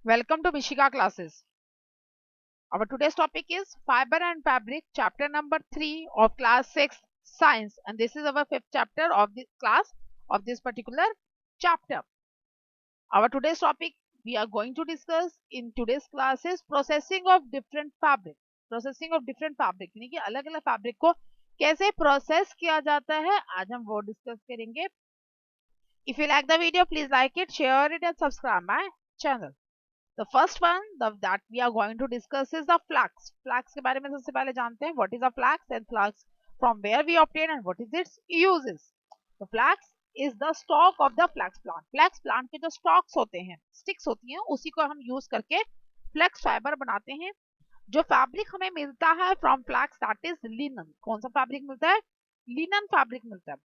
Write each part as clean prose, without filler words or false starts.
Welcome to Mishika classes. Our today's topic is Fiber and Fabric, chapter number 3 of class 6 science, and this is our fifth chapter of this class of this particular chapter. Our today's topic we are going to discuss in today's class is processing of different fabric. Processing of different fabric यानी कि अलग अलग fabric को कैसे process किया जाता है आज हम वो डिस्कस करेंगे. If you like the video, please like it, share it and subscribe my channel. The first one that we are going to discuss is the flax. Flax के बारे में सबसे पहले जानते हैं. What is a flax and flax from where we obtain and what is its uses. The flax is the stalk of the flax plant. Flax plant के जो stalks होते हैं, sticks होती हैं, उसी को हम use करके flax fiber बनाते हैं. जो fabric हमें मिलता है from flax that is linen. कौन सा fabric मिलता है? Linen fabric मिलता है.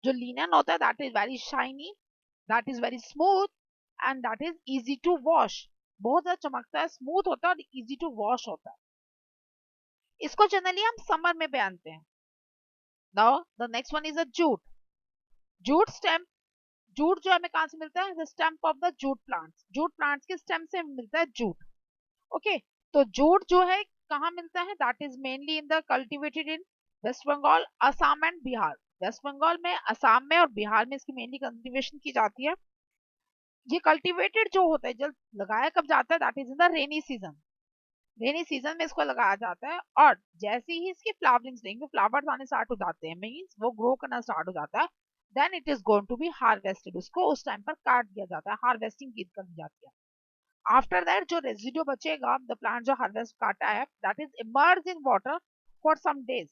जो linen होता है that is very shiny, that is very smooth and that is easy to wash. बहुत ज्यादा चमकता है, स्मूथ होता है और इजी टू वॉश होता है. इसको जनरली हम समर में पहनते हैं. Now the next one is a jute. Jute stem. Jute जो हमें कहां से मिलता है? The stem of the jute plants. Jute plants के स्टेम से मिलता है जूट. ओके, तो जूट जो है कहां मिलता है? That is mainly in the cultivated in West Bengal, Assam and Bihar. West Bengal में, असम में और बिहार में इसकी मेनली कल्टिवेशन की जाती है. ये कल्टीवेटेड जो होता है, जब लगाया कब जाता है? That is in the rainy season. Rainy season में इसको लगाया जाता है और जैसे ही इसकी फ्लावरिंग्स देंगे, फ्लावर्स आने स्टार्ट हो जाते हैं, मींस वो ग्रो करना स्टार्ट हो जाता है, then it is going to be harvested. उसको उस टाइम पर काट दिया जाता है, हार्वेस्टिंग की कर दी जाती है. आफ्टर दैट जो रेजिड्यू बचेगा, द प्लांट जो हार्वेस्ट काटा है, that is immerse in water for some days.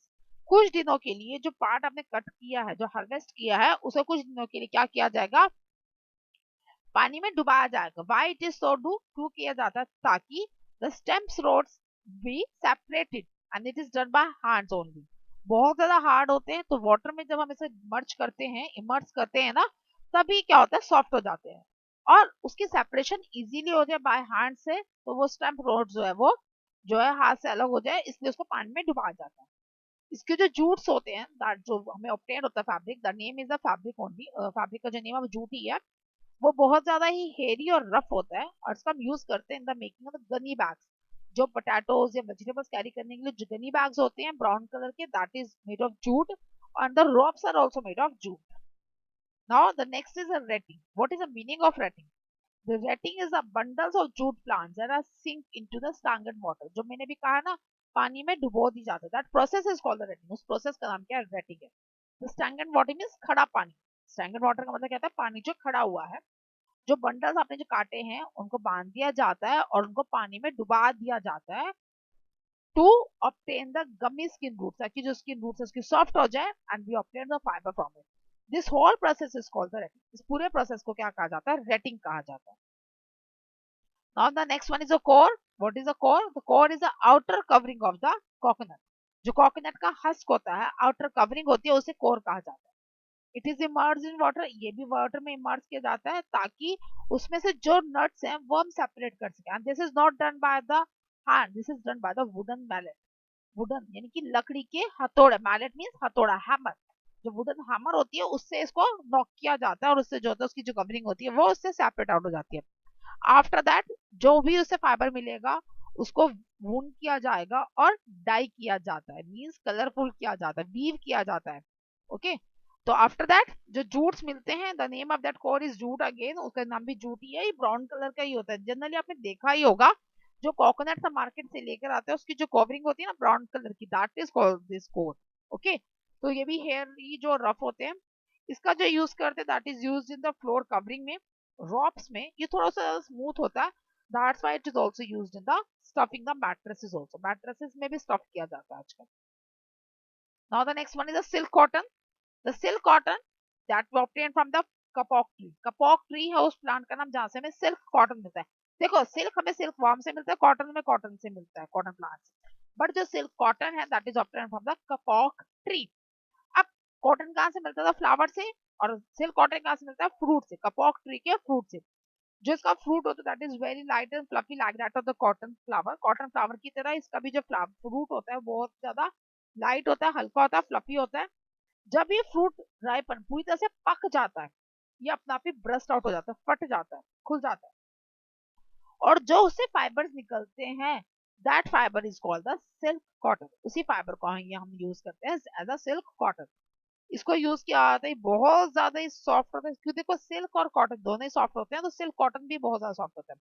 कुछ दिनों के लिए जो पार्ट आपने कट किया है, जो हार्वेस्ट किया है, उसे कुछ दिनों के लिए क्या किया जाएगा? पानी में डुबाया जाएगा. Why it is so do? क्यों किया जाता है? ताकि the stems rods be separated and it is done by hands only. बहुत ज्यादा हार्ड होते हैं, तो वाटर में जब हम इसे मर्ज करते हैं, इमर्ज करते हैं ना, तभी क्या होता है? सॉफ्ट हो जाते हैं और उसकी सेपरेशन इजीली हो जाए बाय हैंड से, तो वो स्टेम्प रोड जो है वो जो है हाथ से अलग हो जाए, इसलिए उसको पानी में डुबाया जाता है. इसके जो जूट्स होते हैं, दैट जो हमें ऑब्टेन होता है fabric, the name is the fabric only. Fabric का जो नेम है वो जूट ही है. वो बहुत ज्यादा ही हेरी और रफ होता है और इसका हम यूज करते हैं in the making of Ghani bags. जो पोटैटोज या वेजिटेबल्स कैरी करने के लिए जो गनी बैग्स होते हैं ब्राउन कलर के, that is made of jute and the ropes are also made of jute. Now the next is a retting. What is the meaning of retting? The retting is the bundles of jute plants that are sink into the stagnant water. जो मैंने भी कहा ना, पानी में डुबो दी जाती है. That process is called the retting. उस प्रोसेस का नाम क्या है? retting है. The stagnant water means खड़ा पानी. stagnant water का मतलब क्या होता है? पानी जो खड़ा हुआ है. जो बंडल्स आपने जो काटे हैं उनको बांध दिया जाता है और उनको पानी में डुबा दिया जाता है to obtain the gummy skin root, ताकि जो स्किन रूट है उसकी सॉफ्ट हो जाए and we obtain the fibre from it. This whole process is called the retting. इस पूरे प्रोसेस को क्या कहा जाता है? रेटिंग कहा जाता है. Now the next one is a core. What is a core? The core is the outer covering of the coconut. जो कोकोनट का हस्क होता है, आउटर कवरिंग होती है, उसे कोर कहा जाता है. It is immerse in water. ये भी वाटर में इमर्ज किया जाता है ताकि उसमें से जो नट्स हैं वो हम सेपरेट कर सकें. And this is not done by the hand, this is done by the wooden mallet. Wooden यानी कि लकड़ी के हथौड़े. मैलेट मींस हथौड़ा, हैमर. जो वुडन हैमर होती है उससे इसको नॉक किया जाता है और उससे जो होता है उसकी जो कवरिंग होती है वो उससे सेपरेट आउट हो जाती है. आफ्टर दैट जो भी उससे फाइबर मिलेगा उसको वून किया जाएगा और डाई किया जाता है, मींस कलरफुल किया जाता है, वीव किया जाता है. ओके, तो आफ्टर दैट जो जूट्स मिलते हैं, the name of that core is jute again. उसका नाम भी जूट ही है. ये ब्राउन कलर का ही होता है. जनरली आपने देखा ही होगा, जो कोकोनट का मार्केट से लेकर आते हैं उसकी जो कवरिंग होती है ना ब्राउन कलर की, that is called this core. Okay, तो ये भी हेयर जो रफ होते हैं, इसका जो यूज करते हैं that is use in the floor covering में. रॉप्स में ये थोड़ा सा स्मूथ होता है, that's why it is also used in the stuffing the mattresses also. Mattresses में भी स्टफ किया जाता है आजकल. Now the next one is the silk cotton. The silk cotton that we obtain from the kapok tree. Kapok tree है उस plant का नाम जहां से हमें सिल्क कॉटन मिलता है. देखो, सिल्क हमें सिल्क वर्म से मिलता है, कॉटन में कॉटन से मिलता है, कॉटन प्लांट से. बट जो सिल्क कॉटन है that is obtain from the kapok tree. अब कॉटन कहाँ से मिलता था? फ्लावर से. और सिल्क कॉटन कहाँ से मिलता है? फ्रूट से, कपॉक ट्री के फ्रूट से. जो इसका फ्रूट होता है that is very light and fluffy like that of the cotton flower. Cotton flower की तरह इसका भी जो फ्रूट होता है बहुत ज्यादा लाइट होता है, हल्का होता है, फ्लफी होता है. जब ये फ्रूट राइपन पूरी तरह से पक जाता है, ये अपने आप ही ब्रस्ट आउट हो जाता है, फट जाता है, खुल जाता है. और जो उससे फाइबर्स निकलते हैं that fibre is called the silk cotton. उसी फाइबर को हम यूज करते हैं एज अ सिल्क कॉटन। इसको यूज किया जाता है, बहुत ज्यादा ही सॉफ्ट होता है क्योंकि देखो सिल्क और कॉटन दोनों ही सॉफ्ट होते हैं, तो सिल्क कॉटन भी बहुत ज्यादा सॉफ्ट होता है।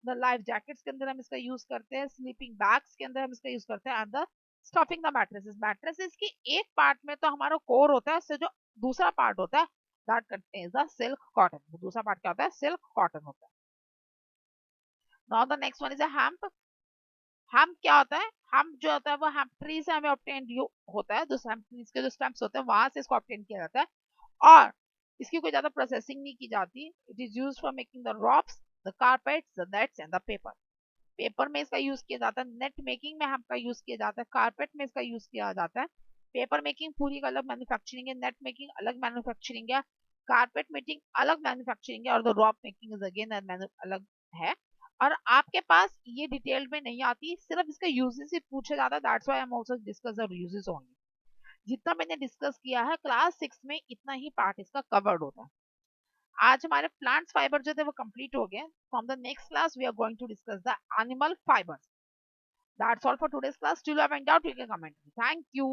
द लाइफ जैकेट्स के अंदर हम इसका यूज करते हैं, स्लीपिंग बैग्स के अंदर हम इसका यूज करते हैं, and the stuffing the mattresses. Mattresses की एक पार्ट में तो हमारा कोर होता है, इससे जो दूसरा पार्ट होता है that contains the silk cotton. दूसरा पार्ट क्या होता है? सिल्क कॉटन होता है। Now the next one is a hemp. Hemp क्या होता है? हेम्प जो होता है वो हेम्प ट्री से हमें ऑब्टेन होता है, जो हेम्प ट्रीज के जो स्टेम्स होते हैं वहां से इसको ऑब्टेन किया जाता है, और इसकी कोई ज्यादा प्रोसेसिंग नहीं की जाती। It is used for making the ropes, the carpets, the nets and the paper. Paper में इसका यूज किया जाता है, नेट मेकिंग में हेम्प का यूज किया जाता है, कारपेट में इसका यूज किया जाता है। पेपर मेकिंग पूरी एक अलग मैन्युफैक्चरिंग है, नेट मेकिंग अलग मैन्युफैक्चरिंग है, कारपेट मेकिंग अलग मैन्युफैक्चरिंग है, और the rope making is again अलग है। और आपके पास ये डिटेल में नहीं आती, सिर्फ इसका यूजेस ही पूछा जाता है। That's why I am also discuss the uses only. जितना मैंने डिस्कस किया है क्लास 6 में इतना ही पार्ट इसका कवर्ड होता है। आज हमारे प्लांट्स फाइबर जो थे वो कंप्लीट हो गए। From the next class we are going to discuss the animal fibres. That's all for today's class. Still you have any doubt, you can comment. Thank you.